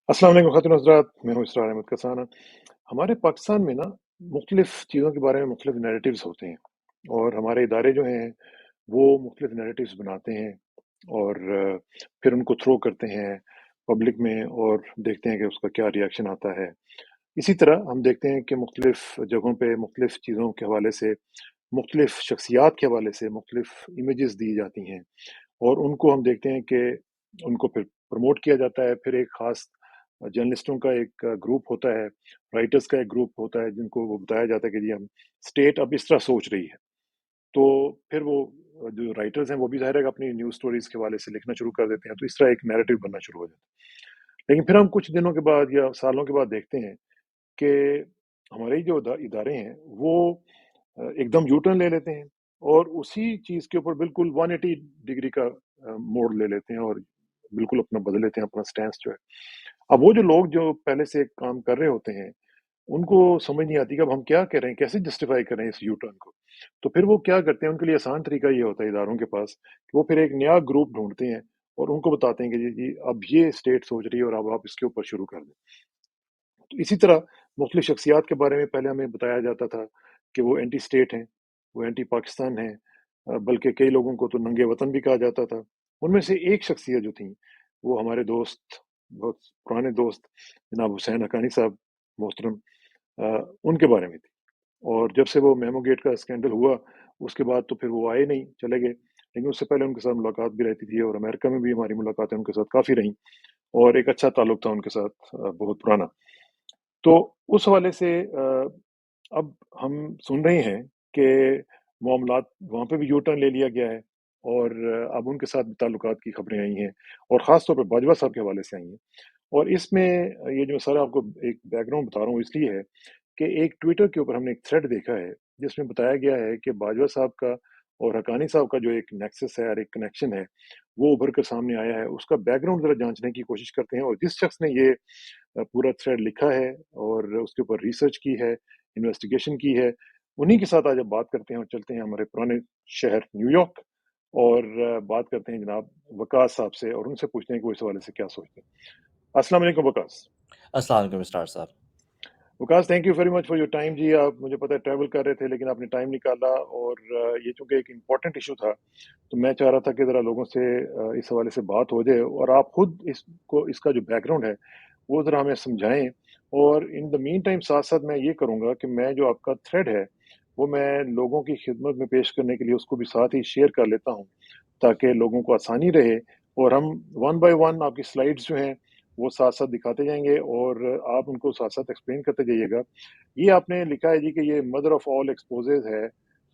अस्सलाम वालेकुम ख़ातिन हज़रात, मैं हूँ इसरार अहमद कसाना। हमारे पाकिस्तान में ना मुख्तलिफ़ चीज़ों के बारे में मुख्तलिफ़ नैरेटिव्स होते हैं और हमारे इदारे जो हैं, वो मुख्तलिफ़ नैरेटिव्स बनाते हैं और फिर उनको थ्रो करते हैं पब्लिक में और देखते हैं कि उसका क्या रिएक्शन आता है। इसी तरह हम देखते हैं कि मुख्तलिफ़ जगहों पे मुख्तलिफ़ चीज़ों के हवाले से, मुख्तलिफ़ शख्सियात के हवाले से मुख्तलिफ़ इमेजेस दी जाती हैं और उनको हम देखते हैं कि उनको फिर प्रमोट किया जाता है। फिर एक ख़ास जर्नलिस्टों का एक ग्रुप होता है, राइटर्स का एक ग्रुप होता है, जिनको वो बताया जाता है कि जी हम स्टेट अब इस तरह सोच रही है। तो फिर वो जो राइटर्स हैं, वो भी ज़ाहिर है कि अपनी न्यूज़ स्टोरीज़ के हवाले से लिखना शुरू कर देते हैं, तो इस तरह एक नैरेटिव बनना शुरू हो जाता है। लेकिन फिर हम कुछ दिनों के बाद या सालों के बाद देखते हैं कि हमारे जो इदारे हैं, वो एकदम यू टर्न ले लेते हैं और उसी चीज़ के ऊपर बिल्कुल 180 डिग्री का मोड़ ले लेते हैं और बिल्कुल अपना बदल लेते हैं, अपना स्टैंस जो है। अब वो जो लोग जो पहले से काम कर रहे होते हैं, उनको समझ नहीं आती कि अब हम क्या कर रहे हैं, कैसे जस्टिफ़ाई करें इस यू टर्न को। तो फिर वो क्या करते हैं, उनके लिए आसान तरीका ये होता है इदारों के पास कि वो फिर एक नया ग्रुप ढूँढते हैं और उनको बताते हैं कि जी, जी अब ये स्टेट सोच रही है और अब आप इसके ऊपर शुरू कर दें। तो इसी तरह मुख्तलिफ़ शख्सियात के बारे में पहले हमें बताया जाता था कि वो एंटी स्टेट हैं, वो एंटी पाकिस्तान हैं, बल्कि कई लोगों को तो नंगे वतन भी कहा जाता था। उनमें से एक शख्सियत जो थी, वो हमारे दोस्त, बहुत पुराने दोस्त जनाब हुसैन हक्कानी साहब मोहतरम, उनके बारे में थी। और जब से वो मेमो गेट का स्कैंडल हुआ, उसके बाद तो फिर वो आए नहीं, चले गए। लेकिन उससे पहले उनके साथ मुलाकात भी रहती थी और अमेरिका में भी हमारी मुलाकातें उनके साथ काफ़ी रहीं और एक अच्छा ताल्लुक था उनके साथ, बहुत पुराना। तो उस हवाले से अब हम सुन रहे हैं कि मामलात वहाँ पे भी यू टर्न ले लिया गया है और अब उनके साथ भी ताल्लुकात की खबरें आई हैं और ख़ास तौर पे बाजवा साहब के हवाले से आई हैं। और इसमें ये जो सर आपको एक बैकग्राउंड बता रहा हूँ इसलिए है कि एक ट्विटर के ऊपर हमने एक थ्रेड देखा है, जिसमें बताया गया है कि बाजवा साहब का और हक्कानी साहब का जो एक नेक्सस है और एक कनेक्शन है, वो उभर कर सामने आया है। उसका बैकग्राउंड ज़रा जाँचने की कोशिश करते हैं और जिस शख्स ने ये पूरा थ्रेड लिखा है और उसके ऊपर रिसर्च की है, इन्वेस्टिगेशन की है, उन्हीं के साथ आज अब बात करते हैं और चलते हैं हमारे पुराने शहर न्यूयॉर्क और बात करते हैं जनाब वकास साहब से और उनसे पूछते हैं कि वो इस हवाले से क्या सोचते हैं। अस्सलाम वालेकुम वकास। अस्सलाम वालेकुम स्टार साहब। Waqas, thank you very much for your time जी। आप मुझे पता है ट्रैवल कर रहे थे लेकिन आपने टाइम निकाला और ये चूँकि एक इम्पोर्टेंट इश्यू था, तो मैं चाह रहा था कि ज़रा लोगों से इस हवाले से बात हो जाए और आप खुद इसको इसका जो बैकग्राउंड है वो ज़रा हमें समझाएँ। और इन द मीन टाइम साथ-साथ मैं ये करूँगा कि मैं जो आपका थ्रेड है, वो मैं लोगों की खिदमत में पेश करने के लिए उसको भी साथ ही शेयर कर लेता हूँ, ताकि लोगों को आसानी रहे और हम वन बाय वन आपकी स्लाइड्स जो हैं, वो साथ-साथ दिखाते जाएँगे और आप उनको साथ-साथ एक्सप्लेन करते जाइएगा। ये आपने लिखा है जी कि ये मदर ऑफ ऑल एक्सपोज़ेज़ है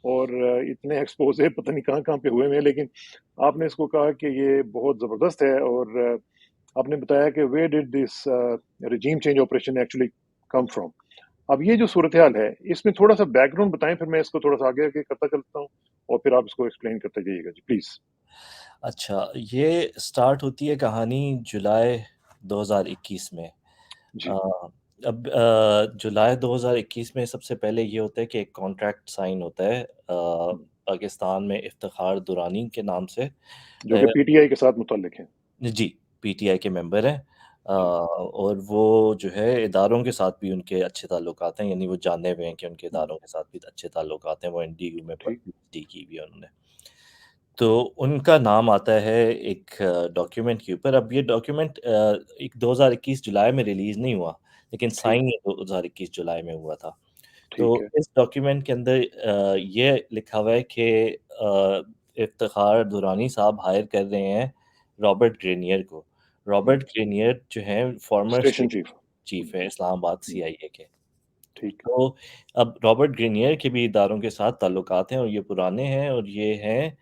और इतने एक्सपोज़े पता नहीं कहाँ-कहाँ पे हुए हुए हैं, लेकिन आपने इसको कहा कि ये बहुत ज़बरदस्त है और आपने बताया कि where did this regime change operation actually come from. अब ये जो सूरत-हाल है, इसमें थोड़ा-सा बैकग्राउंड बताएँ, फिर मैं इसको थोड़ा-सा आगे-आगे करता चलता हूँ और फिर आप इसको एक्सप्लेन करते जाइएगा जी, प्लीज़। अच्छा, ये स्टार्ट होती है कहानी जुलाई 2021 में। अ, जी, अब जुलाई 2021 में सबसे पहले ये होता है कि एक कॉन्ट्रैक्ट साइन होता है पाकिस्तान में इफ्तिखार दुरानी के नाम से। जो कि पीटीआई के साथ मुतल्लिक हैं। जी, पीटीआई के मेंबर हैं। जी, और वो जो है इदारों के साथ भी उनके अच्छे ताल्लुकात हैं, यानी वो जाने हुए हैं कि उनके हुँ, इदारों के साथ भी अच्छे ताल्लुकात हैं, वो एनडीयू में ठीक, पीएचडी की हुई है उन्होंने। तो उनका नाम आता है एक डॉक्यूमेंट के ऊपर। अब ये डॉक्यूमेंट एक 2021 जुलाई में रिलीज़ नहीं हुआ, लेकिन ठीक, साइन ये 2021 जुलाई में हुआ था। ठीक तो है, इस डॉक्यूमेंट के अंदर ये लिखा हुआ है कि इफ्तिखार दुरानी साहब हायर कर रहे हैं रॉबर्ट ग्रेनियर को। हुँ, रॉबर्ट ग्रेनियर जो हैं farmer station station chief. Chief हैं इस्लामाबाद हुँ, सीआईए के। ठीक, तो अब रॉबर्ट ग्रेनियर के भी इदारों के साथ ताल्लुकात हैं और ये पुराने हैं और ये हैं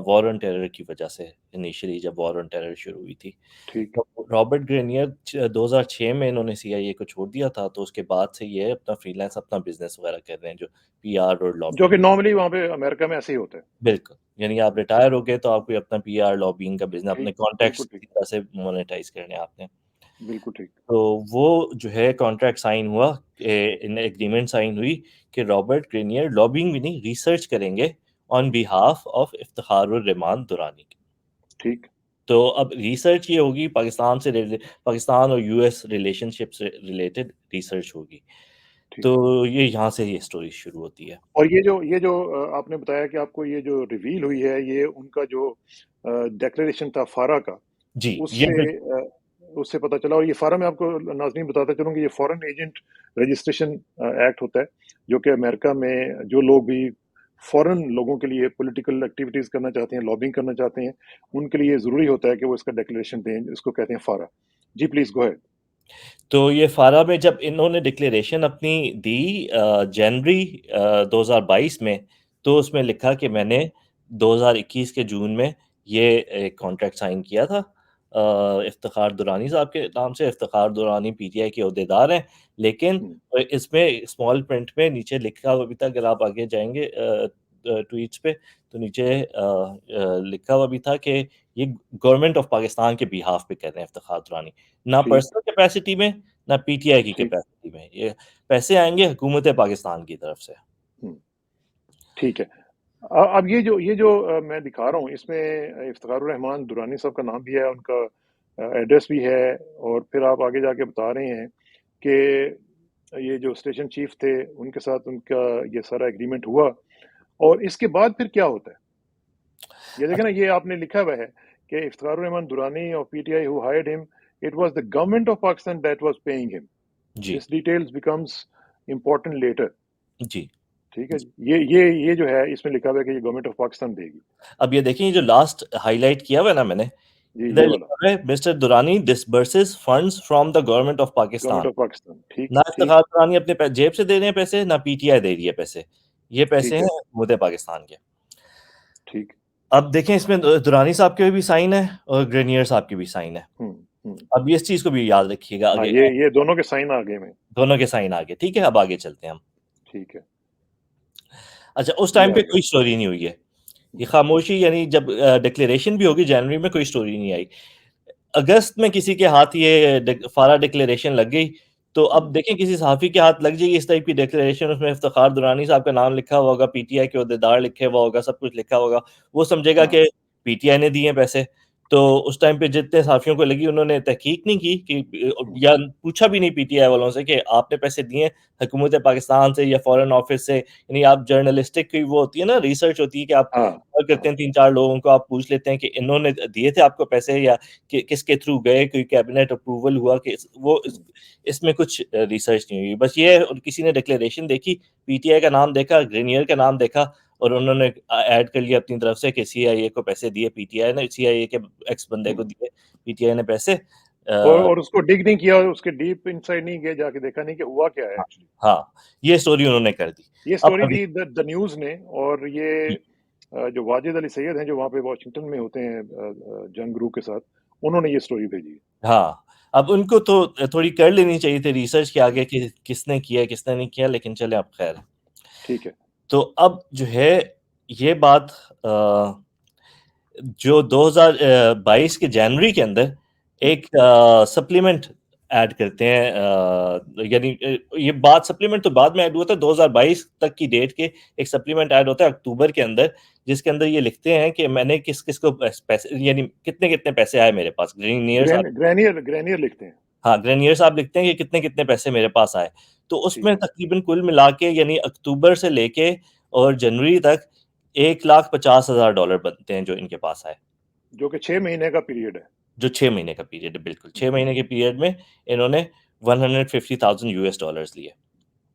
वॉर ऑन टेरर की वजह से इनिशियली जब वॉर ऑन टेरर शुरू हुई थी। ठीक, तो रॉबर्ट ग्रेनियर 2006 में इन्होंने सीआईए को छोड़ दिया था, तो उसके बाद से ये अपना फ्रीलांस अपना बिज़नेस वगैरह कर रहे हैं जो पीआर और जो लॉबिंग। कि नॉर्मली वहाँ पे अमेरिका में ऐसे ही होता है। बिल्कुल, यानी आप रिटायर हो गए तो आपको अपना पीआर लॉबिंग का बिज़नेस अपने ठीक, कॉन्टैक्ट्स बिल्कुल ठीक, की तरह से मोनेटाइज़ करने हैं आपने। बिल्कुल ठीक, तो वो जो है कॉन्ट्रैक्ट साइन हुआ, इन एग्रीमेंट साइन हुई कि रॉबर्ट ग्रेनियर लॉबिंग भी नहीं रिसर्च करेंगे on behalf of Iftikharur Rahman Durrani. ठीक, तो अब रिसर्च ये होगी पाकिस्तान और यूएस रिलेशनशिप से रिलेटेड रिसर्च होगी। ठीक। तो ये यहाँ से ये स्टोरी शुरू होती है। और ये जो आपने बताया कि आपको ये जो रिवील हुई है, ये उनका जो डिक्लेरेशन था फारा का, जी, ये उससे उससे पता चला। और ये फारा, मैं आपको नाज़रीन बताता चलूँ कि ये फॉरेन एजेंट रजिस्ट्रेशन एक्ट होता है, जो कि अमेरिका में जो लोग भी फॉरेन लोगों के लिए पॉलिटिकल एक्टिविटीज़ करना चाहते हैं, लॉबिंग करना चाहते हैं, उनके लिए ज़रूरी होता है कि वो इसका डिक्लेरेशन दें। इसको कहते हैं फारा। जी, प्लीज़ गो अहेड। तो ये फारा में जब इन्होंने डिक्लेरेशन अपनी दी जनवरी 2022 में, तो उसमें लिखा कि मैंने 2021 के जून में ये एक कॉन्ट्रैक्ट साइन किया था इफ्तिखार दुरानी साहब के नाम से। इफ्तिखार दुरानी पीटीआई के ओहदेदार हैं, लेकिन हुँ, इसमें स्मॉल प्रिंट में नीचे लिखा हुआ भी था, अगर आप आगे जाएँगे ट्वीट्स पे, तो नीचे लिखा हुआ भी था कि ये गवर्नमेंट ऑफ पाकिस्तान के बिहाफ पे कर रहे हैं इफ्तिखार दुरानी। ना ठीक, पर्सनल कैपेसिटी में, ना पीटीआई की ठीक। कैपेसिटी में। ये पैसे आएँगे हुकूमत पाकिस्तान की तरफ से। हुँ, ठीक है। अब ये जो मैं दिखा रहा हूँ, इसमें इफ्तिखारुर रहमान दुरानी साहब का नाम भी है, उनका एड्रेस भी है, और फिर आप आगे जाके बता रहे हैं कि ये जो स्टेशन चीफ थे, उनके साथ उनका ये सारा एग्रीमेंट हुआ। और इसके बाद फिर क्या होता है? ये देखें ना, ये आपने लिखा हुआ है कि Iftikharur Rahman Durrani of PTI who hired him, it was the government of Pakistan that was paying him. जी, this details becomes important later. जी। ठीक है जी। ये जो है, इसमें लिखा हुआ है कि ये गवर्नमेंट ऑफ पाकिस्तान देगी। अब ये देखिए, ये जो लास्ट हाइलाइट किया हुआ है ना मैंने, जी, ये इधर वाला। लिखा हुआ है mister Durrani disburses funds from the government of government Pakistan. Of Pakistan. ठीक, ना ठीक, इफ्तिखार दुरानी अपने जेब से दे रहे हैं पैसे, ना पीटीआई दे रही है पैसे। ये पैसे ठीक हैं है, हुकूमत पाकिस्तान के। ठीक। अब देखें, इसमें दुरानी साहब के भी साइन है और ग्रेनियर साहब की भी साइन है। हुँ, हुँ। अब ये इस चीज़ को भी याद रखिएगा हाँ, आगे, ये दोनों के साइन आ गए में। दोनों के साइन आगे, ठीक है? अब आगे चलते हैं हम। ठीक है, अच्छा, उस ये टाइम आ पे गया। कोई स्टोरी नहीं हुई है। ये हुँ, खामोशी, यानी जब डिक्लेरेशन भी होगी जनवरी में, कोई स्टोरी नहीं आई। अगस्त में किसी के हाथ ये फारा डिक्लेरेशन लग गई, तो अब हुँ, देखें किसी सहाफ़ी के हाथ लग जाएगी इस टाइप की डिक्लेरेशन, उसमें इफ्तिखार दुरानी साहब का नाम लिखा हुआ होगा, पीटीआई के ओहदेदार लिखे हुआ होगा, सब कुछ लिखा होगा। वो समझेगा हाँ, कि पीटीआई ने दिए हैं पैसे। तो उस टाइम पे जितने सहाफ़ियों को लगी, उन्होंने तहकीक नहीं की कि हुँ, या पूछा भी नहीं पीटीआई वालों से कि आपने पैसे दिए हैं हुकूमत पाकिस्तान से या फ़ॉरेन ऑफ़िस से। यानी आप जर्नलिस्टिक की वो होती है ना, रिसर्च होती है कि आप हाँ, कॉल करते हाँ, हैं 3-4 लोगों को, आप पूछ लेते हैं कि इन्होंने दिए थे आपको पैसे, या कि किसके थ्रू गए, कोई कैबिनेट अप्रूवल हुआ कि हुँ, इसमें कुछ रिसर्च नहीं हुई। बस ये किसी ने डिक्लेरेशन देखी, पीटीआई का नाम देखा, ग्रेनियर का नाम देखा, और उन्होंने ऐड कर लिया अपनी तरफ से कि सीआईए को पैसे दिए पीटीआई ने, सीआईए के एक्स बंदे को हुँ। दिए पीटीआई ने पैसे। और उसको डिग नहीं किया, उसके डीप इनसाइड नहीं गए, जाके देखा नहीं कि हुआ क्या है हाँ, एक्चुअली। हाँ, ये स्टोरी उन्होंने कर दी। ये अब स्टोरी अभी दी द न्यूज़ ने। और ये जी, जो वाजिद अली सैयद हैं, जो वहाँ पे वाशिंगटन में होते हैं जंग ग्रुप के साथ, उन्होंने ये स्टोरी भेजी है। हाँ, अब उनको तो थोड़ी कर लेनी चाहिए थी रिसर्च के हुँ, आगे कि किसने किया, किसने नहीं किया, लेकिन चलें अब खैर। ठीक है। तो अब जो है ये बात जो 2022 के जनवरी के अंदर हुँ, एक सप्लीमेंट ऐड करते हैं, यानी ये बात सप्लीमेंट तो बाद में ऐड हुआ था, 2022 तक की डेट के एक सप्लीमेंट ऐड होता है अक्टूबर के अंदर, जिसके अंदर ये लिखते हैं कि मैंने किस-किस को पैसे, यानी कितने-कितने पैसे आए मेरे पास। ग्रीनियर साहब, ग्रैनियर लिखते हैं। हाँ, ग्रेनियर साहब लिखते हैं कि कितने-कितने पैसे मेरे पास आए। तो ठीक उसमें है, तकरीबन कुल मिला के, यानी अक्टूबर से लेके और जनवरी तक $1,50,000 बनते हैं जो इनके पास आए। जो कि 6 महीने का पीरियड है। जो 6 महीने का पीरियड है, बिल्कुल। हुँ, 6 महीने के पीरियड में इन्होंने $150,000 लिए।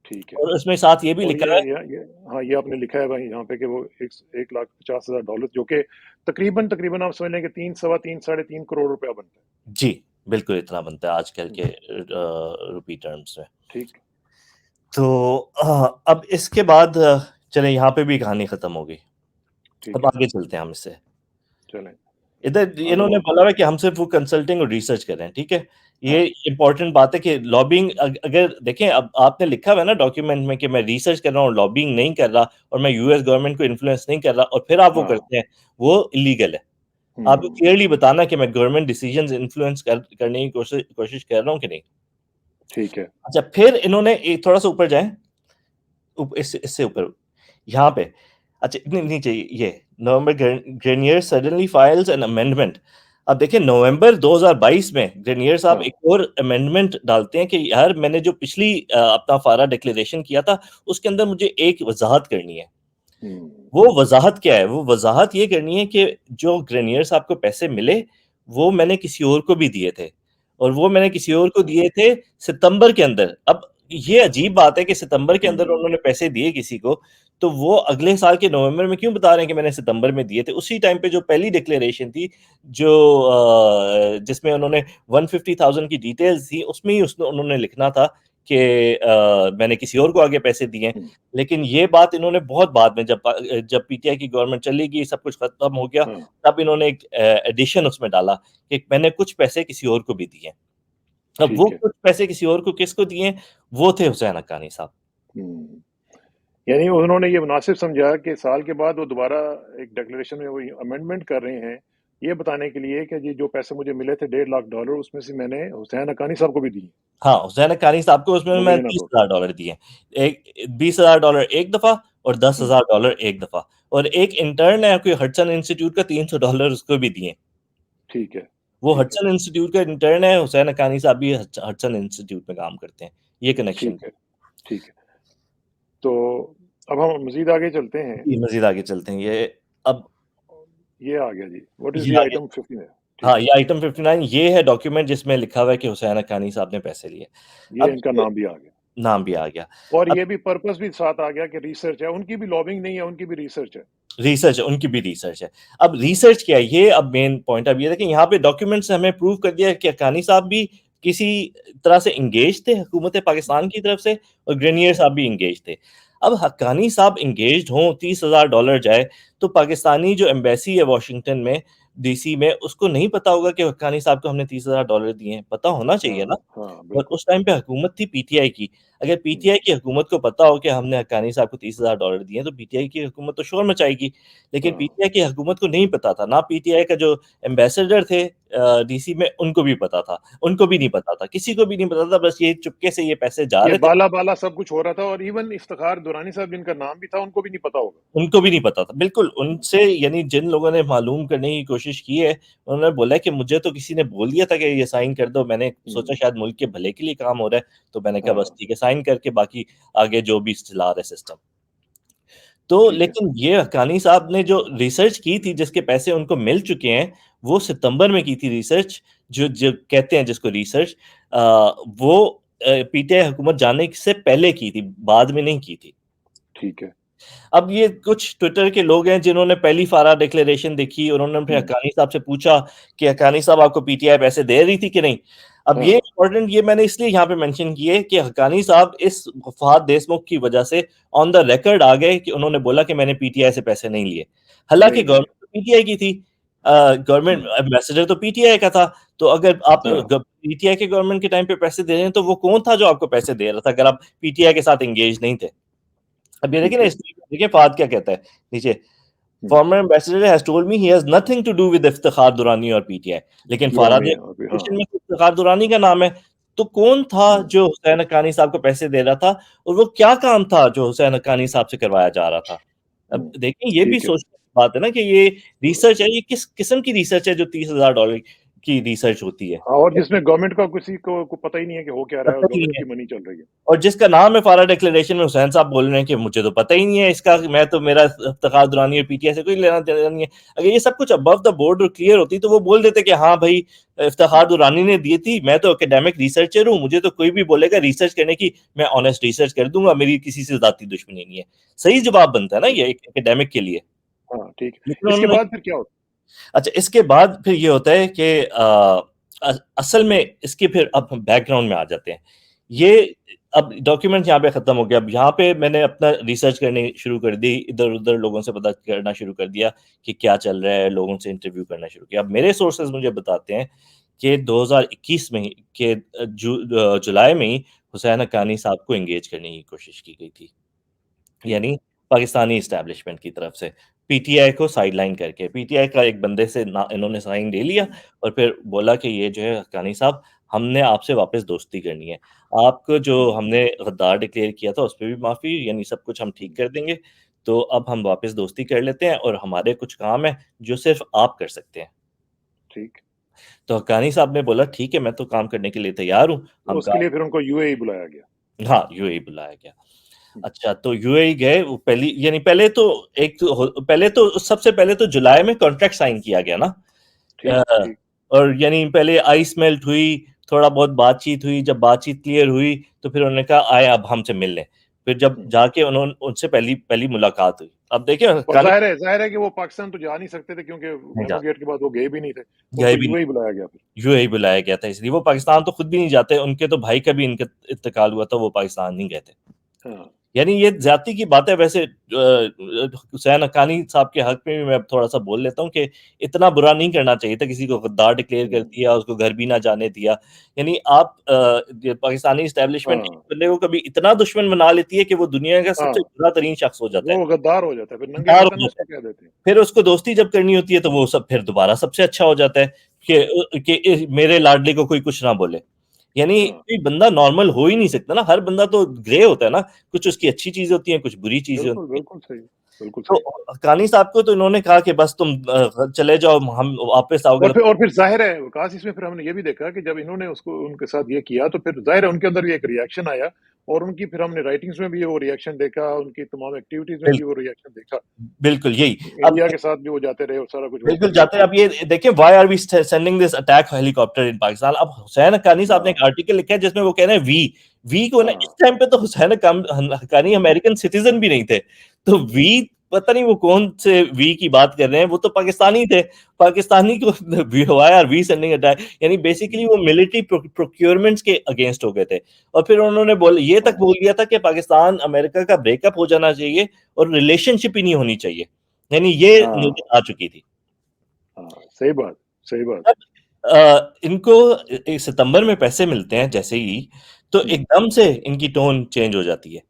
ठीक है। और उसमें साथ ये भी और लिखा है। ये हाँ, ये आपने लिखा है भाई यहाँ पे कि वो एक $1,50,000, जो कि तकरीबन आप समझ लें कि 3 सवा 3 साढ़े 3 करोड़ रुपया बनता है। जी, बिल्कुल इतना बनता है आजकल हुँ, के रुपी टर्म्स में। ठीक, तो अब इसके बाद चलें, यहाँ पे भी कहानी खत्म हो गई। ठीक अब है। आगे चलते हैं हम इससे। चलें, इधर आगे इन्होंने बढ़ते हैं। बोला है कि हम सिर्फ वो कंसल्टिंग और रिसर्च कर रहे हैं, ठीक है? ये हाँ, इम्पोर्टेंट बात है कि लॉबिंग, अगर देखें, अब आपने लिखा हुआ है ना डॉक्यूमेंट में कि मैं रिसर्च कर रहा हूँ, लॉबिंग नहीं कर रहा, और मैं यूएस गवर्नमेंट को इन्फ्लुएंस नहीं कर रहा, और फिर आप वो हाँ। करते हैं, वो इल्लीगल है। हुँ, आपको हुँ, क्लियरली बताना कि मैं गवर्नमेंट डिसीजंस इन्फ्लुएंस करने की कोशिश कोशिश कर रहा हूँ कि नहीं। ठीक है। अच्छा, फिर इन्होंने एक थोड़ा-सा ऊपर जाएँ, इससे ऊपर, यहाँ पे, अच्छा, नीचे ये November, Grenier suddenly files an amendment अब देखिए नवंबर 2022 में ग्रेनियर साहब हाँ। एक और अमेंडमेंट डालते हैं कि यार मैंने जो पिछली अपना फारा डिक्लेरेशन किया था उसके अंदर मुझे एक वजाहत करनी है। हम्म। वो वजाहत क्या है? वो वजाहत ये करनी है कि जो ग्रेनियर साहब को पैसे मिले, वो मैंने किसी और को भी दिए थे और वो मैंने किसी और को दिए थे सितंबर के अंदर। अब ये अजीब बात है कि सितंबर के अंदर हम्म। उन्होंने पैसे दिए किसी को, तो वो अगले साल के नवंबर में क्यों बता रहे हैं कि मैंने सितंबर में दिए थे? उसी टाइम पे जो पहली डिक्लेरेशन थी, जो जिसमें उन्होंने 150,000 की डिटेल्स थी, उसमें ही उसने उन्होंने लिखना था कि मैंने किसी और को आगे पैसे दिए हैं। हम्म। लेकिन ये बात इन्होंने बहुत बाद में जब पीटीआई की गवर्नमेंट चली गई, सब कुछ खत्म हो गया, हाँ। तब इन्होंने एक एडिशन उसमें डाला कि मैंने कुछ पैसे किसी और को भी दिए। अब वो ठीक है। कुछ पैसे किसी और को किसको दिए? वो थे हुसैन हक्कानी साहब। हम्म। यानी उन्होंने ये मुनासिब समझा कि साल के बाद वो दोबारा एक डिक्लेरेशन में वो अमेंडमेंट कर रहे हैं, ये बताने के लिए कि जी जो पैसे मुझे मिले थे $1.5 लाख, उसमें से मैंने हुसैन हक्कानी साहब को भी दिए, हाँ, हुसैन हक्कानी साहब को उसमें मैं मुबैना तौर पे। $30,000 दिए। एक $20,000 एक दफ़ा और हुँ। $10,000 एक दफ़ा, और एक इंटर्न है कोई हडसन इंस्टीट्यूट का, $300 उसको भी दिए। ठीक है, वो ठीक है, हडसन इंस्टीट्यूट का इंटर्न है, हुसैन हक्कानी साहब भी हडसन इंस्टीट्यूट में काम करते हैं। ये कनेक्शन ठीक भी। है, ठीक है। तो अब हम मज़ीद आगे चलते हैं। जी, मज़ीद आगे चलते हैं। ये अब ये आ गया जी, व्हाट इज़ ये द आगे आइटम 59? ठीक हाँ, है, ये आइटम 59 ये है डॉक्यूमेंट जिसमें लिखा हुआ है कि हुसैन हक्कानी साहब ने पैसे लिए। ये अब इनका ये नाम भी आ गया। नाम भी आ गया। और अब ये भी पर्पस भी साथ आ गया कि रिसर्च है, उनकी भी लॉबिंग नहीं है, उनकी भी रिसर्च है। रिसर्च है, उनकी भी रिसर्च है। अब रिसर्च क्या है? ये अब मेन पॉइंट अब ये है कि यहाँ पे डॉक्यूमेंट से हमें प्रूव कर दिया कि हक्कानी साहब भी किसी तरह से एंगेज थे हुकूमत पाकिस्तान की तरफ से, और ग्रेनियर साहब भी एंगेज थे। अब हक्कानी साहब एंगेज्ड हों, $30,000 जाए, तो पाकिस्तानी जो एम्बेसी है वॉशिंगटन में, डीसी में, उसको नहीं पता होगा कि हक्कानी साहब को हमने $30,000 दिए हैं? पता होना चाहिए ना? हाँ, हाँ, और बिल्कुल। उस टाइम पे हुकूमत थी पीटीआई की। अगर हुँ। पीटीआई की हुकूमत को पता हो कि हमने हक्कानी साहब को $30,000 दिए हैं, तो पीटीआई की हुकूमत तो शोर मचाएगी। लेकिन हाँ, पीटीआई की हुकूमत को नहीं पता था, ना पीटीआई का जो एम्बेसडर थे डीसी में, उनको भी पता था। उनको भी नहीं पता था, किसी को भी नहीं पता था, बस ये चुपके से ये पैसे जा ये रहे थे। बाला-बाला सब कुछ हो रहा था और इवन इफ्तिखार दुरानी साहब जिनका नाम भी था, उनको भी नहीं पता होगा। उनको भी नहीं पता था। बिल्कुल, हुँ। उनसे यानी जिन लोगों ने मालूम करने की कोशिश की है, उन्होंने बोला है कि मुझे तो किसी ने बोल दिया था कि ये साइन कर दो, मैंने सोचा हुँ। शायद मुल्क के भले के लिए काम हो रहा है, तो मैंने कहा बस हाँ, ठीक है, साइन करके बाकी आगे जो भी चला रहा है सिस्टम। तो ठीक है। लेकिन ये हक्कानी साहब ने जो रिसर्च की थी, जिसके पैसे उनको मिल चुके हैं, वो सितंबर में की थी रिसर्च, जो जो कहते हैं जिसको रिसर्च, वो पीटीआई हुकूमत जाने से पहले की थी, बाद में नहीं की थी। ठीक है। अब ये कुछ ट्विटर के लोग हैं जिन्होंने पहली फारा डिक्लेरेशन देखी, उन्होंने फिर हुँ। हक्कानी साहब से पूछा कि हक्कानी साहब आपको पीटीआई पैसे दे रही थी कि नहीं? अब ये हाँ। इम्पोर्टेंट, ये मैंने इसलिए यहाँ पे मेंशन की है कि हक्कानी साहब इस फहाद देशमुख की वजह से ऑन द रिकॉर्ड आ गए कि उन्होंने बोला कि मैंने पीटीआई से पैसे नहीं लिए। हालाँकि नहीं लिए। गवर्नमेंट तो पीटीआई की थी, गवर्नमेंट हुँ। एम्बेसडर तो पीटीआई का था, तो अगर आप हाँ, पीटीआई के गवर्नमेंट के टाइम पे पैसे दे रहे हैं, तो वो कौन था जो आपको पैसे दे रहा था अगर आप पीटीआई के साथ एंगेज नहीं थे? अब ये देखिए ठीक ना, है। इस देखिए फहद क्या कहता है नीचे, हुँ। Former ambassador has told me he has nothing to do with Iftikhar Durrani और पीटीआई। लेकिन किया फारा नहीं है अभी, डिक्लेरेशन हाँ। में तो इफ्तिखार दुरानी का नाम है। तो कौन था हुँ। जो हुसैन हक्कानी साहब को पैसे दे रहा था, और वो क्या काम था जो हुसैन हक्कानी साहब से करवाया जा रहा था? अब हुँ। देखिए ये भी ठीक है। सोचने की बात है ना कि ये रिसर्च है, ये किस किस्म की रिसर्च है जो $30,000 की रिसर्च होती है? हाँ, और जिसमें गवर्नमेंट का किसी को पता ही नहीं है कि हो क्या रहा है और पता ही गवर्नमेंट नहीं है। की मनी चल रही है। और जिसका नाम है फारा डिक्लेरेशन में, हुसैन साहब बोल रहे हैं कि मुझे तो पता ही नहीं है इसका, मैं तो मेरा इफ्तिखार दुरानी और पीटीआई से कोई लेना देना नहीं है। अगर ये सब कुछ अबव द बोर्ड और क्लियर होती तो वो बोल देते कि हाँ भाई, इफ्तिखार हुँ। दुरानी ने दी थी, मैं तो एकेडमिक रिसर्चर हूँ, मुझे तो कोई भी बोलेगा रिसर्च करने की, मैं ऑनेस्ट रिसर्च कर दूंगा, मेरी किसी से जाती दुश्मनी नहीं है। सही जवाब बनता है ना ठीक ये है। एक एकेडमिक के लिए। हाँ, ठीक लेकिन है। इसके उन्होंने बाद फिर क्या होता अच्छा, इसके बाद फिर ये होता है कि असल में इसके फिर अब हम बैकग्राउंड में आ जाते हैं। है? ये अब डॉक्यूमेंट यहाँ पे खत्म हो गया। अब यहाँ पे मैंने अपना रिसर्च करनी शुरू कर दी, इधर-उधर लोगों से पता करना शुरू कर दिया कि क्या चल रहा है, लोगों से इंटरव्यू करना शुरू किया। अब मेरे सोर्सेज़ मुझे बताते हैं कि 2021 में ही के जुलाई में ही हुसैन हक्कानी साहब को एंगेज करने की कोशिश की गई थी। ठीक है। यानी पाकिस्तानी एस्टेब्लिशमेंट की तरफ से, पीटीआई को साइडलाइन करके, पीटीआई का एक बंदे से ना इन्होंने साइन ले लिया हुँ। और फिर बोला कि ये जो है हक्कानी साहब, हमने आपसे वापस दोस्ती करनी है। आपको जो हुँ। हमने गद्दार डिक्लेयर किया था, उसपे भी माफ़ी, यानी सब कुछ हम ठीक हुँ। कर देंगे। तो अब हम वापस दोस्ती कर लेते हैं और हमारे कुछ काम हैं जो सिर्फ़ आप कर सकते हैं। ठीक। तो हक्कानी साहब ने बोला ठीक है मैं तो काम करने के लिए तैयार हूँ, तो हम उसके काम लिए फिर उनको यूएई बुलाया गया। हाँ, यूएई बुलाया गया। हुँ, अच्छा तो यूएई गए वो पहली यानी पहले तो सबसे पहले तो जुलाई में कॉन्ट्रैक्ट साइन किया गया ना। ठीक, अ, ठीक। और यानी पहले आइस मेल्ट हुई, थोड़ा बहुत बातचीत हुई, जब बातचीत क्लियर हुई तो फिर उन्होंने कहा आए अब हमसे मिल लें। फिर जब हुँ। जाके उन्होंने उनसे पहली पहली मुलाकात हुई। अब देखिए और हक्कानी ज़ाहिर है कि वो पाकिस्तान तो जा नहीं सकते थे क्योंकि नहीं मेमो जा गेट के बाद वो गए भी नहीं थे। गए उनको भी यूएई बुलाया गया फिर। यूएई बुलाया गया था इसलिए वो पाकिस्तान तो खुद भी नहीं जाते, उनके तो भाई का भी इनका इंतकाल हुआ था, वो पाकिस्तान नहीं गए थे। हाँ। यानी ये ज़्यादती की बात है वैसे हुसैन हक्कानी साहब के हक में भी मैं थोड़ा-सा बोल लेता हूँ कि इतना बुरा नहीं करना चाहिए था, किसी को गद्दार डिक्लेयर कर हुँ। दिया, उसको घर भी ना जाने दिया। यानी आप ये पाकिस्तानी एस्टेब्लिशमेंट एक हाँ, बंदे को कभी इतना दुश्मन बना लेती है कि वो दुनिया का सबसे हाँ। बुरा तरीन शख्स हो जाता है। वो गद्दार हो जाता है, फिर नंगे गद्दार हो वतन जाता उसको है। कह देते हैं। फिर उसको दोस्ती जब करनी होती है तो वो सब फिर दोबारा सबसे अच्छा हो जाता है कि मेरे लाडले को कोई कुछ ना बोले। यानी हाँ, कोई बंदा नॉर्मल हो ही नहीं सकता ना, हर बंदा तो ग्रे होता है ना, कुछ उसकी अच्छी चीज़ें होती हैं, कुछ बुरी चीज़ें बिल्कुल, होती हैं। बिल्कुल सही, बिल्कुल तो सही। हक्कानी साहब को तो इन्होंने कहा कि बस तुम चले जाओ, हम वापस आओगे तो और फिर ज़ाहिर है विकास इसमें फिर हमने ये भी देखा कि जब इन्होंने उसको उनके साथ ये किया तो फिर ज़ाहिर है उनके अंदर भी एक रिएक्शन आया और उनकी फिर हमने राइटिंग्स में भी वो रिएक्शन देखा, उनकी तमाम एक्टिविटीज़ में बिल भी वो रिएक्शन देखा। बिल्कुल यही। अब इंडिया के साथ भी वो जाते रहे और सारा कुछ वो बिल्कुल कर रहे जाते हैं। थे। अब ये देखिए why are we sending this attack helicopter in Pakistan. अब हुसैन हक्कानी साहब ने एक हाँ, आर्टिकल लिखा है जिसमें वो कह रहे हैं वी को ना इस हाँ। टाइम पे तो हुसैन हक्कानी अमेरिकन सिटीजन भी नहीं थे। तो वी पता नहीं वो कौन से वी की बात कर रहे हैं, वो तो पाकिस्तानी थे। पाकिस्तानी को why are we sending attack यानी बेसिकली वो मिलिट्री प्रोक्योरमेंट्स के अगेंस्ट हो गए थे। और फिर उन्होंने ये तक हाँ, बोल दिया था कि पाकिस्तान अमेरिका का ब्रेकअप हो जाना चाहिए और रिलेशनशिप ही नहीं होनी चाहिए। यानी ये हाँ, न्यूज़ आ चुकी थी। हाँ। सही बात, सही बात। जब इनको सितंबर में पैसे मिलते हैं जैसे ही, तो हुँ, एकदम से इनकी टोन चेंज हो जाती है।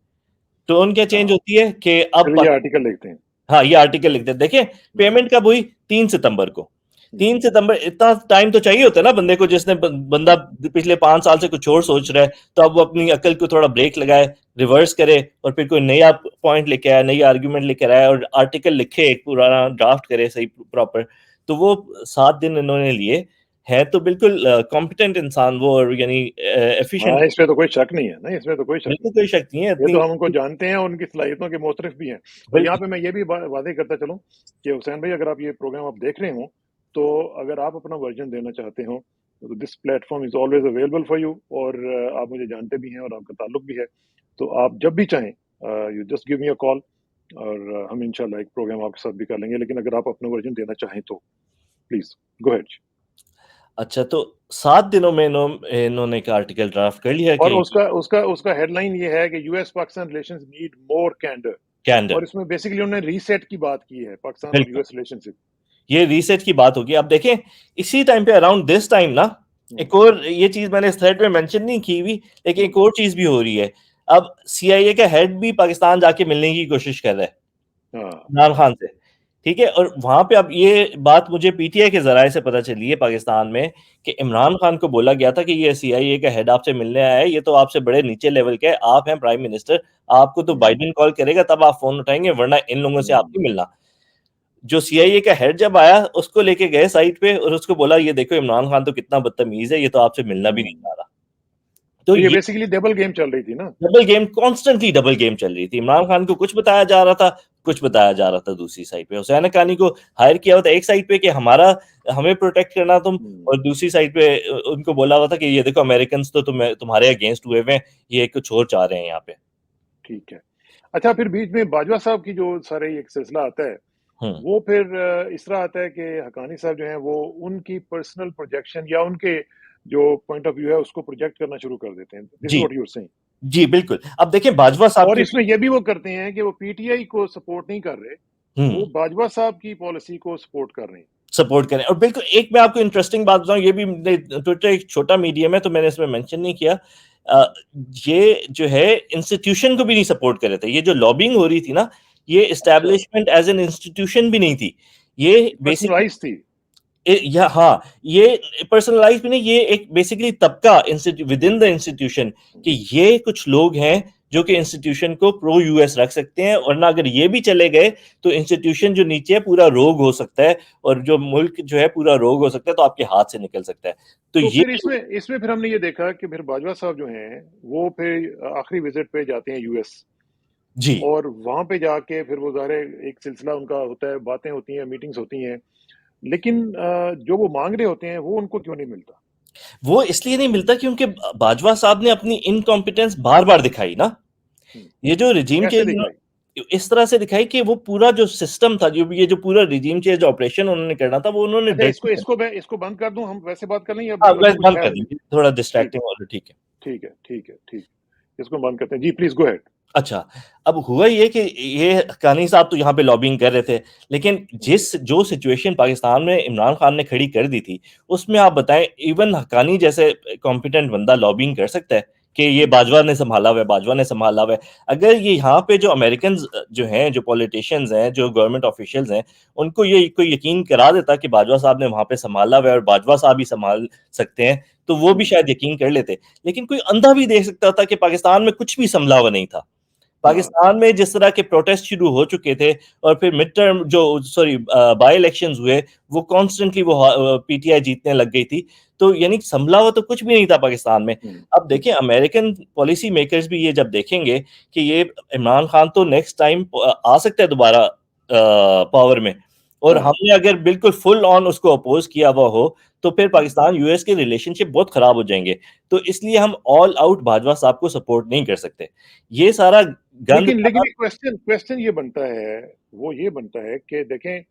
टोन क्या चेंज हाँ। होती है कि अब फिर ये आर्टिकल लिखते हैं। हाँ, ये आर्टिकल लिखते हैं। देखिए, हुँ, पेमेंट कब हुई? 3 सितंबर को। हुँ, 3 सितंबर इतना टाइम तो चाहिए होता है ना बंदे को जिसने बंदा हुँ, पिछले 5 साल से कुछ और सोच रहा है, तो अब वो अपनी अकल को थोड़ा ब्रेक लगाए, रिवर्स करे और फिर कोई नया पॉइंट लेके आए, नई आर्गुमेंट लेकर आए और आर्टिकल लिखे, एक पुराना ड्राफ्ट करे सही प्रॉपर। तो वो 7 दिन इन्होंने लिए। है तो बिल्कुल कॉम्पिटेंट इंसान वो और यानी एफिशिएंट हाँ, इसमें तो कोई शक नहीं है ना, इसमें तो कोई शक नहीं बिल्कुल कोई शक नहीं है है। ये इतनी तो हम उनको जानते हैं और उनकी सलाहियतों के मोतरफ़ भी हैं। और यहाँ बिल्कुल, पे मैं ये भी वाज़ेह करता चलूँ कि हुसैन भाई अगर आप ये प्रोग्राम आप देख रहे हों, तो अगर आप अपना वर्ज़न देना चाहते हो, तो this platform is always available for you और आप मुझे जानते भी हैं और आपका ताल्लुक भी है। तो आप जब भी चाहें you just give me a call और हम इंशाल्लाह एक प्रोग्राम आपके साथ भी कर लेंगे। लेकिन अगर आप अपना वर्ज़न देना चाहें तो प्लीज़ गो अहेड। अच्छा तो 7 दिनों में इन्होंने एक आर्टिकल ड्राफ्ट कर लिया और कि उसका उसका उसका हेडलाइन ये है कि US Pakistan relations need more candour. Candour और इसमें बेसिकली उन्होंने रीसेट की बात की है पाकिस्तान और बिल्कुल, यूएस रिलेशनशिप। ये रीसेट की बात होगी। अब देखें इसी टाइम पे अराउंड दिस टाइम ना हुँ, एक और ये चीज़ मैंने इस थ्रेड में मेंशन नहीं की हुई, लेकिन हुँ, एक और चीज़ भी हो रही है। अब सीआईए का हेड भी पाकिस्तान जाके मिलने की कोशिश कर रहा है, हाँ, इमरान खान से, ठीक है? और वहाँ पे अब ये बात मुझे पीटीआई के ज़राए से पता चली है पाकिस्तान में कि हुँ, इमरान खान को बोला गया था कि ये सीआईए का हेड आपसे मिलने आया है, ये तो आपसे बड़े नीचे लेवल के है, आप हैं प्राइम मिनिस्टर, आपको तो हुँ, बाइडेन कॉल करेगा तब आप फ़ोन उठाएँगे वरना इन लोगों से आप हुँ, नहीं मिलना। जो सीआईए का हेड जब आया, उसको लेके गए साइट पे और उसको बोला, "ये देखो इमरान खान तो कितना बदतमीज़ है, ये तो आपसे मिलना भी नहीं हुँ। चाह रहा।" तो तो ये ये बेसिकली डबल गेम चल रही थी ना? Double game constantly double game चल रही थी। इमरान खान को कुछ बताया जा रहा था, कुछ बताया जा रहा था दूसरी साइड पे। हुसैन हक्कानी को हायर किया हुआ था एक साइड पे कि हमें प्रोटेक्ट करना तुम हुँ, और दूसरी साइड पे उनको बोला हुआ था कि ये देखो अमेरिकन्स तो तुम्हारे अगेंस्ट हुए हुए हैं, ये कुछ और चाह रहे हैं यहाँ पे। ठीक है। अच्छा फिर बीच में बाजवा साहब की जो सारे एक सिलसिला आता है, हुँ। वो फिर इस तरह आता है कि हक़ानी साहब जो हैं वो उनकी पर्सनल प्रोजेक्शन या उनके जो पॉइंट ऑफ व्यू है उसको प्रोजेक्ट करना शुरू कर देते हैं। दिस इज़ जी, व्हाट यू आर सेइंग। जी, बिल्कुल। अब देखिए बाजवा साहब और की इसमें ये भी वो करते हैं कि वो पीटीआई को सपोर्ट नहीं कर रहे, हुँ। वो बाजवा साहब की पॉलिसी को सपोर्ट कर रहे हैं। सपोर्ट करें और बिल्कुल एक मैं आपको इंटरेस्टिंग बात बताऊँ ये भी ट्विटर एक छोटा मीडियम है तो मैंने इसमें मेंशन नहीं किया। हुँ, अ, ये जो है इंस्टीट्यूशन को भी नहीं सपोर्ट कर रहे थे। ये जो लॉबिंग हो रही थी ना, ये अच्छा, एस्टेब्लिशमेंट एज़ एन इंस्टीट्यूशन भी नहीं थी। ये ये बेसिकली पर्सनलाइज़ थी। हाँ, ये पर्सनलाइज़ भी नहीं, ये एक बेसिकली तबका विद इन द इंस्टीट्यूशन कि ये कुछ लोग हैं जो कि इंस्टीट्यूशन को प्रो यूएस रख सकते हैं, और ना अगर ये भी चले गए तो इंस्टीट्यूशन जो नीचे है पूरा रोग हो सकता है, और जो मुल्क जो है पूरा रोग हो सकता है, तो आपके हाथ से निकल सकता है। तो तो ये फिर इसमें इसमें फिर हमने ये देखा कि फिर बाजवा साहब जो हैं वो फिर आखिरी विजिट पे जाते हैं यूएस, जी। और वहां पे जाके फिर वो ज़ाहिर है एक सिलसिला उनका होता है, बातें होती हैं, मीटिंग्स होती हैं, लेकिन जो वो मांग रहे होते हैं वो उनको क्यों नहीं मिलता? वो इसलिए नहीं मिलता क्योंकि बाजवा साहब ने अपनी इनकॉम्पिटेंस बार-बार दिखाई ना। हम्म, ये जो रिजीम कैसे चेंज दिखाई? इस तरह से दिखाई कि वो पूरा जो सिस्टम था, जो ये जो पूरा रिजीम चेंज ऑपरेशन उन्होंने करना था, वो उन्होंने अच्छा, इसको डायरेक्टली इसको मैं इसको बंद कर दूं, हम वैसे बात कर लें, या हाँ, अभी बस कुछ बंद है कर आगे? दीजिए, थोड़ा ठीक डिस्ट्रैक्टिंग हो रहा है, ठीक है। ठीक है, ठीक है, ठीक, इसको बंद करते हैं जी, प्लीज गो अहेड। अच्छा, अब हुआ ये कि ये हक्कानी साहब तो यहाँ पे लॉबिंग कर रहे थे, लेकिन जो सिचुएशन पाकिस्तान में इमरान खान ने खड़ी कर दी थी, उसमें आप बताएँ इवन हक्कानी जैसे कॉम्पिटेंट बंदा लॉबिंग कर सकता है कि ये बाजवा ने सँभाला हुआ है, बाजवा ने सँभाला हुआ है। अगर ये यहाँ पे जो अमेरिकन्स जो हैं, जो पॉलिटिशियंस हैं, जो गवर्नमेंट ऑफिशियल्स हैं, उनको ये कोई यकीन करा देता कि बाजवा साहब ने वहाँ पे सँभाला हुआ है और बाजवा साहब ही सँभाल सकते हैं, तो वो भी शायद यकीन कर लेते। लेकिन कोई अंधा भी देख सकता था कि पाकिस्तान में कुछ भी सँभला हुआ नहीं था। हाँ, पाकिस्तान में जिस तरह के प्रोटेस्ट शुरू हो चुके थे, और फिर मिड टर्म जो बाय इलेक्शंस हुए, वो कॉन्स्टेंटली पीटीआई जीतने लग गई थी। तो यानी संभला हुआ तो कुछ भी नहीं था पाकिस्तान में। हम्म, अब देखिए अमेरिकन पॉलिसी मेकर्स भी ये जब देखेंगे कि ये इमरान खान तो नेक्स्ट टाइम आ सकता है दोबारा पावर में, और हाँ, हमने अगर बिल्कुल फुल ऑन उसको अपोज किया हुआ हो, तो फिर पाकिस्तान यूएस के रिलेशनशिप बहुत खराब हो जाएंगे। तो इसलिए हम ऑल आउट बाजवा साहब को सपोर्ट नहीं कर सकते। ये सारा गंद लेकिन था लेकिन ना। एक क्वेश्चन क्वेश्चन ये बनता है, वो ये बनता है कि देखें,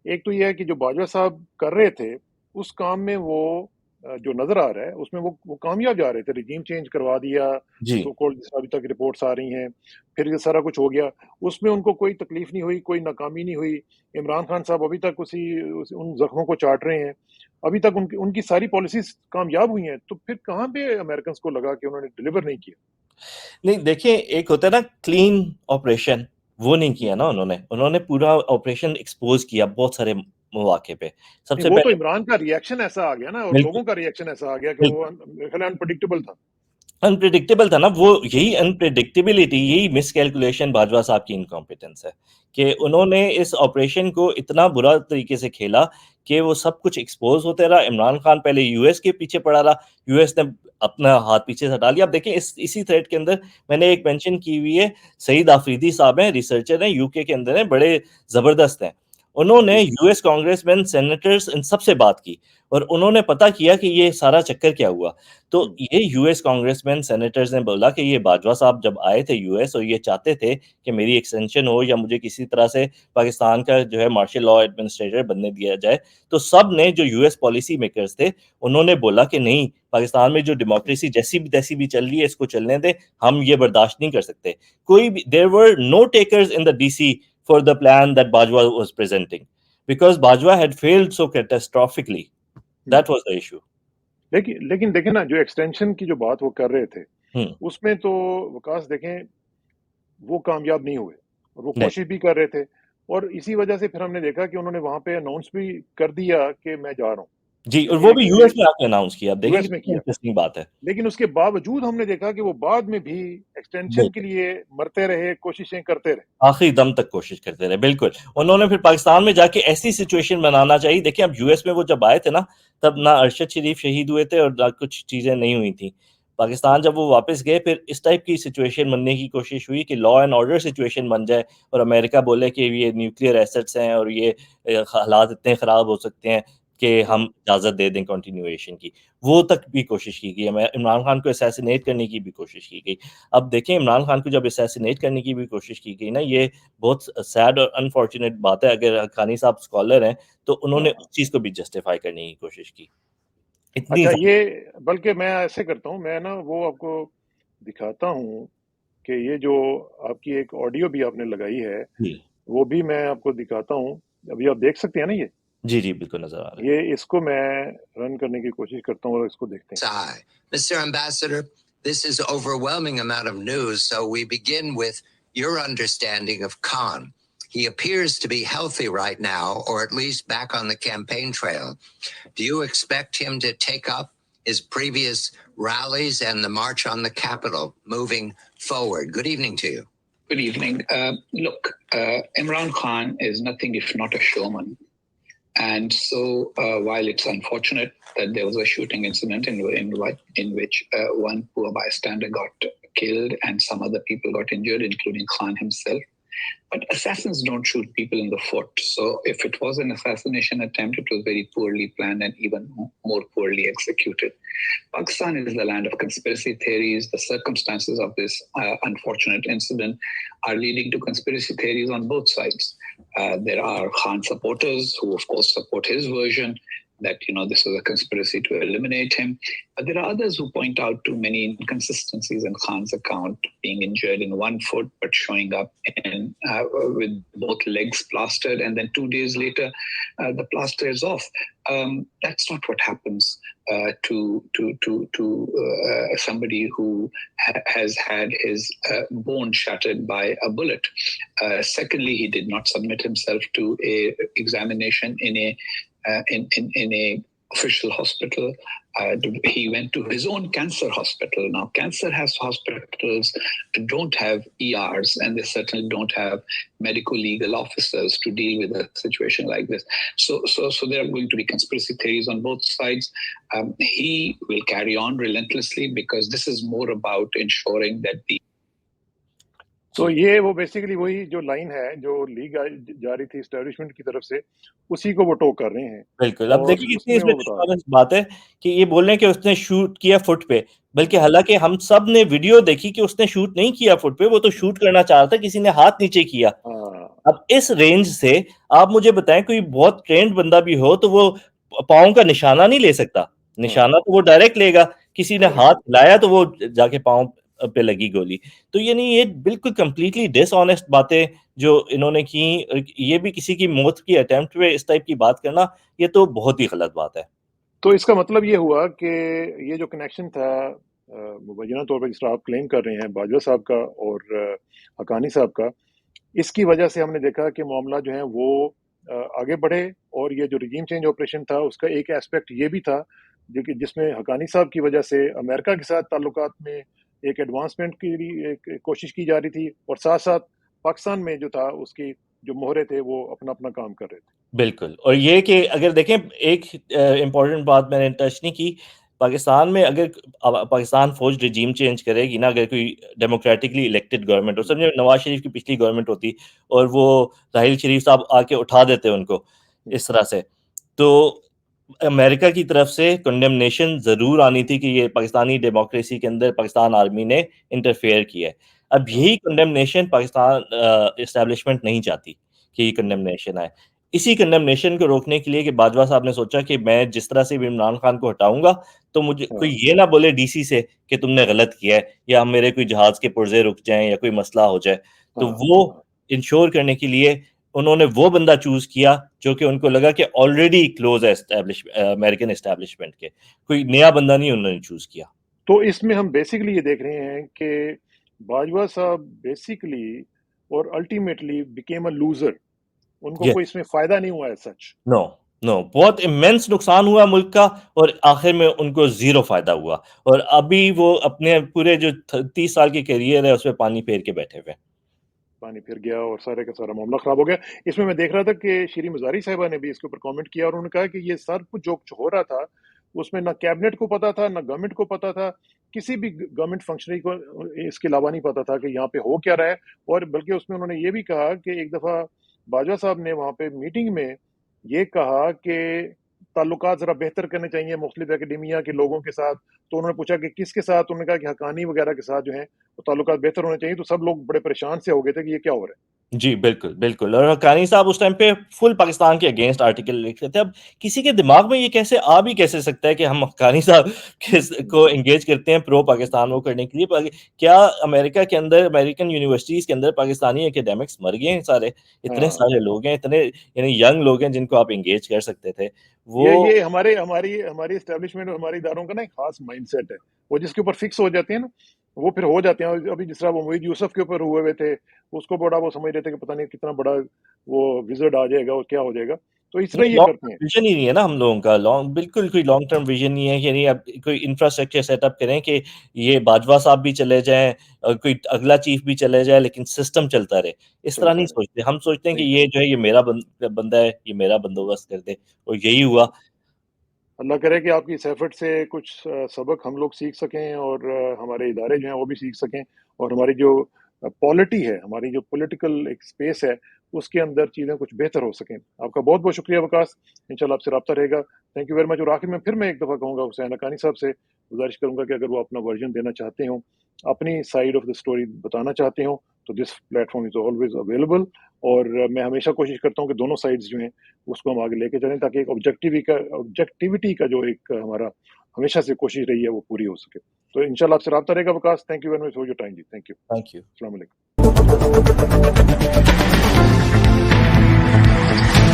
एक तो ये है कि जो बाजवा साहब कर रहे थे उस काम में वो जो नजर आ रहा है उसमें वो कामयाब जा रहे थे, रिजीम चेंज करवा दिया, जी, सो कॉल्ड जिस अभी तक रिपोर्ट्स आ रही हैं, फिर ये सारा कुछ हो गया, उसमें उनको कोई तकलीफ नहीं हुई, कोई नाकामी नहीं हुई। इमरान खान साहब अभी तक उन जख्मों को चाट रहे हैं, अभी तक उनकी उनकी सारी पॉलिसीज कामयाब हुई हैं, तो फिर कहाँ पे अमेरिकन को लगा कि उन्होंने डिलीवर नहीं किया? नहीं देखिए एक होता है ना क्लीन ऑपरेशन, वो नहीं किया ना उन्होंने। उन्होंने पूरा ऑपरेशन एक्सपोज़ किया बहुत सारे मौके पे। नहीं, सबसे वो तो पहले इमरान का रिएक्शन ऐसा आ गया ना, और बिल्कुल, लोगों का रिएक्शन ऐसा आ गया कि वो बिल्कुल। मेरे ख्याल अनप्रडिक्टेबल था। अनप्रेडिक्टेबल था ना, वो यही अनप्रेडिक्टेबिलिटी, यही मिसकैलकुलेशन बाजवा साहब की इनकॉम्पिटेंस है कि उन्होंने इस ऑपरेशन को इतना बुरा तरीके से खेला कि वो सब कुछ एक्सपोज़ होते रहा। इमरान खान पहले यूएस के पीछे पड़ा रहा, यूएस ने अपना हाथ पीछे से हटा लिया। अब देखिए इसी थ्रेड के अंदर मैंने एक मेंशन की हुई है, सईद आफरीदी साहब हैं, रिसर्चर हैं, यूके के अंदर हैं, बड़े ज़बरदस्त हैं। उन्होंने जी। यूएस कांग्रेसमैन, सेनेटर्स इन सबसे बात की, और उन्होंने पता किया कि ये सारा चक्कर क्या हुआ। तो हम्म, ये यूएस कांग्रेसमैन सेनेटर्स ने बोला कि ये बाजवा साहब जब आए थे यूएस और ये चाहते थे कि मेरी एक्सटेंशन हो या मुझे किसी तरह से पाकिस्तान का जो है मार्शल लॉ एडमिनिस्ट्रेटर बनने दिया जाए, तो सब ने जो यूएस पॉलिसी मेकर्स थे, उन्होंने बोला कि नहीं, पाकिस्तान में जो डेमोक्रेसी जैसी भी तैसी भी चल रही है, इसको चलने दें, हम ये बर्दाश्त नहीं कर सकते। कोई भी there were no takers in the DC for the plan that Bajwa was presenting, because Bajwa had failed so catastrophically, hmm. That was the issue. लेकिन लेकिन देखें ना, जो एक्सटेंशन की जो बात वो कर रहे थे हुँ, उसमें तो वकास देखें, वो कामयाब नहीं हुए, और वो नहीं। कोशिश भी कर रहे थे, और इसी वजह से फिर हमने देखा कि उन्होंने वहां पे अनाउंस भी कर दिया कि मैं जा रहा हूँ, जी, और वो कि भी एक यूएस एक में आके अनाउंस किया। अब देखिए यूएस में कितनी किया। इंटरेस्टिंग बात है। लेकिन उसके बावजूद हमने देखा कि वो बाद में भी एक्सटेंशन के बिल्कुल, लिए मरते रहे, कोशिशें करते रहे। आखिरी दम तक कोशिश करते रहे, बिल्कुल। उन्होंने फिर पाकिस्तान में जाके ऐसी सिचुएशन बनाना चाहिए। देखिए अब यूएस में वो जब आए थे ना, तब ना अरशद शरीफ शहीद हुए थे और ना कुछ चीज़ें नहीं हुई थी। पाकिस्तान जब वो वापस गए, फिर इस टाइप की सिचुएशन बनने की कोशिश हुई कि लॉ एंड ऑर्डर सिचुएशन बन जाए, और अमेरिका बोले कि ये न्यूक्लियर एसेट्स हैं और ये हालात इतने ख़राब हो सकते हैं कि हम हम्म, इजाज़त दे दें कंटिन्यूएशन की। वो तक भी कोशिश की गई। इमरान खान को असैसिनेट करने की भी कोशिश की गई। अब देखें इमरान खान को जब असैसिनेट करने की भी कोशिश की गई ना, ये बहुत सैड और अनफॉर्च्यूनेट बात है। अगर हक्कानी साहब स्कॉलर हैं, तो हाँ, उन्होंने हाँ। उस चीज़ को भी जस्टिफ़ाई करने की कोशिश की। इतनी अच्छा, ज़्यादा ये बल्कि मैं ऐसे करता हूँ, मैं ना वो आपको दिखाता हूँ कि ये जो आपकी एक ऑडियो भी आपने लगाई है, जी। वो भी मैं आपको दिखाता हूँ। अभी आप देख सकते हैं ना ये? जी, जी, बिल्कुल नज़र आ रहा है। ये इसको मैं रन करने की कोशिश करता हूँ और इसको देखते हैं। Sigh. Mr. Ambassador, this is overwhelming amount of news, so we begin with your understanding of Khan. He appears to be healthy right now, or at least back on the campaign trail. Do you expect him to take up his previous rallies and the march on the Capitol moving forward? Good evening to you. Good evening. Look, Imran Khan is nothing if not a showman. And so while it's unfortunate that there was a shooting incident in which one poor bystander got killed and some other people got injured, including Khan himself, but assassins don't shoot people in the foot. So if it was an assassination attempt, it was very poorly planned and even more poorly executed. Pakistan is the land of conspiracy theories. The circumstances of this unfortunate incident are leading to conspiracy theories on both sides. There are Khan supporters who, of course, support his version that, this was a conspiracy to eliminate him. But there are others who point out to many inconsistencies in Khan's account, being injured in one foot, but showing up with both legs plastered. And then 2 days later, the plaster is off. That's not what happens to somebody who has had his bone shattered by a bullet. Secondly, he did not submit himself to a examination in a official hospital. He went to his own cancer hospital. Now, cancer hospitals don't have ERs, and they certainly don't have medical legal officers to deal with a situation like this. So there are going to be conspiracy theories on both sides. He will carry on relentlessly because this is more about ensuring that the तो ये वो basically वही जो line है जो league जा रही थी एस्टैब्लिशमेंट की तरफ से, उसी को वो टो कर रहे हैं। बिल्कुल, अब देखिए कितनी उसमें इसमें वो बता डिसऑनेस्ट बात है कि ये बोल रहे हैं कि उसने शूट किया फुट पे, बल्कि हालांकि हम सब ने वीडियो देखी कि उसने शूट नहीं किया फुट पे, वो तो शूट करना चाह रहा था, किसी ने हाथ नीचे किया। अब इस रेंज से आप मुझे बताएं, कोई बहुत ट्रेंड बंदा भी हो तो वो पाँव का निशाना नहीं ले सकता, निशाना तो वो डायरेक्ट लेगा, किसी ने हाथ हिलाया तो वो जाके पाँव पे लगी गोली। तो ये बिल्कुल कंप्लीटली डिसऑनेस्ट बातें जो इन्होंने की, ये भी किसी की मौत की अटेम्प्ट पे इस टाइप की बात करना, ये तो बहुत ही गलत बात है। तो इसका मतलब ये हुआ कि ये जो कनेक्शन था मुबैना तौर पर जिस तरह आप क्लेम कर रहे हैं बाजवा साहब का और हकानी साहब का, इसकी वजह से हमने देखा कि मामला जो है वो आगे बढ़े। और ये जो रिजीम चेंज ऑपरेशन था उसका एक एस्पेक्ट ये भी था जो कि जिसमें हकानी साहब की वजह से अमेरिका के साथ ताल्लुकात में एक एडवांसमेंट की एक कोशिश की जा रही थी, और साथ साथ पाकिस्तान में जो था उसकी जो मोहरे थे वो अपना अपना काम कर रहे थे। बिल्कुल, और ये कि अगर देखें एक इम्पॉर्टेंट बात मैंने टच नहीं की, पाकिस्तान में अगर पाकिस्तान फौज रिजीम चेंज करेगी ना, अगर कोई डेमोक्रेटिकली इलेक्टेड गवर्नमेंट हो, समझे नवाज शरीफ की पिछली गवर्नमेंट होती और वो राहिल शरीफ साहब आके उठा देते उनको इस तरह से, तो अमेरिका की तरफ से कंडेमनेशन जरूर आनी थी कि ये पाकिस्तानी डेमोक्रेसी के अंदर पाकिस्तान आर्मी ने इंटरफेयर किया है। अब यही कंडेमनेशन पाकिस्तान एस्टेब्लिशमेंट नहीं चाहती कि ये कंडेमनेशन आए। इसी कंडेमनेशन को रोकने के लिए कि बाजवा साहब ने सोचा कि मैं जिस तरह से भी इमरान खान को हटाऊंगा तो मुझे कोई ये ना बोले डीसी से कि तुमने गलत किया है, या मेरे कोई जहाज के पुर्जे रुक जाएं या कोई मसला हो जाए। तो वो इंश्योर करने के लिए उन्होंने वो बंदा चूज किया जो कि उनको लगा कि ऑलरेडी क्लोज है अमेरिकन एस्टैब्लिशमेंट के, कोई नया बंदा नहीं उन्होंने चूज किया। तो इसमें हम बेसिकली ये देख रहे हैं कि बाजवा साहब बेसिकली और अल्टीमेटली बिकेम अ लूजर, उनको कोई इसमें फायदा नहीं हुआ है सच। नो बहुत इमेंस नुकसान हुआ मुल्क का, और आखिर में उनको जीरो फायदा हुआ, और अभी वो अपने पूरे जो 30 साल की करियर है उसमें पानी फेर के बैठे हुए। पानी फिर गया और सारे का सारा मामला खराब हो गया। इसमें मैं देख रहा था कि श्री मजारी साहिबा ने भी इसके ऊपर कमेंट किया और उन्होंने कहा कि ये सब कुछ जो हो रहा था उसमें ना कैबिनेट को पता था, ना गवर्नमेंट को पता था, किसी भी गवर्नमेंट फंक्शनरी को इसके अलावा नहीं पता था कि यहाँ पे हो क्या रहा है। और बल्कि उसमें उन्होंने ये भी कहा कि एक दफा बाजवा साहब ने वहाँ पे मीटिंग में ये कहा कि ताल्लुकात ज़रा बेहतर करने चाहिए मुख्तलिफ एकेडमिया के लोगों के साथ। तो उन्होंने पूछा कि किसके साथ, उन्होंने कहा कि हकानी वगैरह के साथ जो है वो ताल्लुकात बेहतर होने चाहिए। तो सब लोग बड़े परेशान से हो गए थे कि ये क्या हो रहा है। जी बिल्कुल, और हक्कानी साहब उस टाइम पे फुल पाकिस्तान के अगेंस्ट आर्टिकल लिख रहे थे। अब किसी के दिमाग में ये कैसे सकता है कि हम हक्कानी साहब को एंगेज करते हैं प्रो पाकिस्तान वो करने के लिए। क्या अमेरिका के अंदर अमेरिकन यूनिवर्सिटीज के अंदर पाकिस्तानी एकेडमिक्स मर गए हैं सारे? इतने सारे लोग हैं, इतने यानी यंग लोग हैं जिनको आप एंगेज कर सकते थे। वो ये हमारी एस्टेब्लिशमेंट और हमारे इदारों का ना एक खास माइंडसेट है, वो जिसके ऊपर फिक्स हो जाते हैं ना वो फिर हो जाते हैं। अभी जिस तरह वो मोहित यूसुफ के ऊपर हुए थे, उसको बड़ा वो समझ रहे थे कि पता नहीं कितना बड़ा वो विज़र्ड आ जाएगा और क्या हो जाएगा, तो इस तरह ये लॉन्ग करते हैं। विजन ही नहीं है ना हम लोगों का, बिल्कुल कोई लॉन्ग टर्म विजन नहीं है कि नहीं अब कोई इंफ्रास्ट्रक्चर सेटअप करें कि ये बाजवा साहब भी चले जाएं और कोई अगला चीफ भी चले जाए लेकिन सिस्टम चलता रहे, इस तरह चलता नहीं है, सोचते। हम सोचते हैं कि नहीं। ये जो है ये मेरा बंदा है, ये मेरा बंदोबस्त कर दे, और यही हुआ। अल्लाह करे कि आपकी इस एफर्ट से कुछ सबक हम लोग सीख सकें और हमारे इदारे जो हैं वो भी सीख सकें, और हमारी जो पॉलिटी है, हमारी जो पॉलिटिकल एक स्पेस है, उसके अंदर चीज़ें कुछ बेहतर हो सकें। आपका बहुत-बहुत शुक्रिया वकास, इंशाल्लाह आपसे राब्ता रहेगा। Thank you very much. और आखिर में फिर मैं एक दफ़ा कहूँगा, हुसैन हक्कानी साहब से गुज़ारिश करूँगा कि अगर वो अपना वर्जन देना चाहते हों, अपनी साइड ऑफ द स्टोरी बताना चाहते हों, तो this platform is always available. और मैं हमेशा कोशिश करता हूँ कि दोनों साइड्स जो हैं उसको हम आगे लेके चलें, ताकि एक ऑब्जेक्टिविटी का जो एक हमारा हमेशा से कोशिश रही है वो पूरी हो सके। तो इंशाल्लाह आपसे राब्ता रहेगा Waqas. Thank you very much for your time जी। Thank you. Thank you. अस्सलाम वालेकुम।